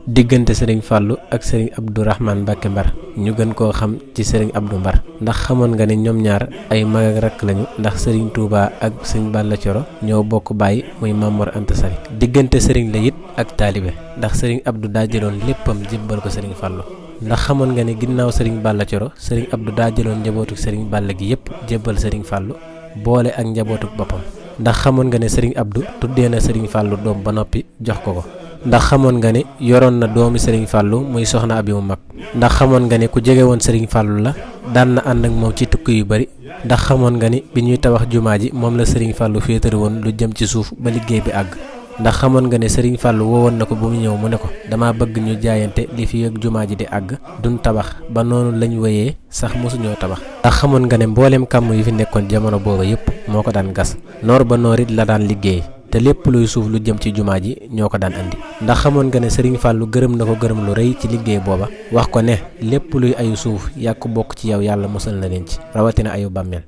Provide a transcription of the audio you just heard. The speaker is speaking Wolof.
diggante sëriñ Fallou ak sëriñ Abdourahmane Mbacké Mbar ñu gën koo xam ci sëriñ Abdou Mbar ndax xamoon nga ne ñoom ñaar ay mag ak rakk lañu ndax sëriñ Touba ak sëriñ Balla Coro ñoo bokk baay muy Mamor Anta Sali diggante sëriñ la it ak taalibe ndax sëriñ Abdou daa jëloon léppam jébbal ko sëriñ Fallou ndax xamoon nga ne ginnaaw sëriñ Balla Coro sëriñ Abdou daa jëloon njabootuk sëriñ Balla gi yépp jébbal sëriñ Fallou boole ak njabootuk boppam ndax xamoon nga ne sëriñ Abdou tuddee na sëriñ Fallou doom ba noppi jox ko ndax xamoon nga ne yoroon na doomi sëriñ Fallou muy soxna abi mu mag ndax xamoon nga ne ku jege woon sëriñ Fallou la daan na ànd ak moom ci tukki yu bari ndax xamoon nga ni bi ñuy tabax jumaa ji moom la sëriñ Fallou féetari woon lu jëm ci suuf ba liggéey bi àgg ndax xamoon nga ne sëriñ Fallou woowoon na ko bu mu ñëw mu ne ko dama bëgg ñu jaayante li fi ak jumaa ji di àgg duñ tabax ba noonu lañ wéyee sax mosuñoo tabax ndax xamoon nga ne mbooleem kàmm yi fi nekkoon jamono booba yépp moo ko daan gas noor ba noor it la daan liggéey te lépp luy suuf lu jëm ci jumaa ji ñoo ko daan andi ndax xamoon nga ne sëriñ Fallou gërëm na ko gërëm lu rëy ci liggéey booba wax ko ne lépp luy ayu suuf yàq bokk ci yow yàlla musal na leen ci rawatina ayu bàmmeel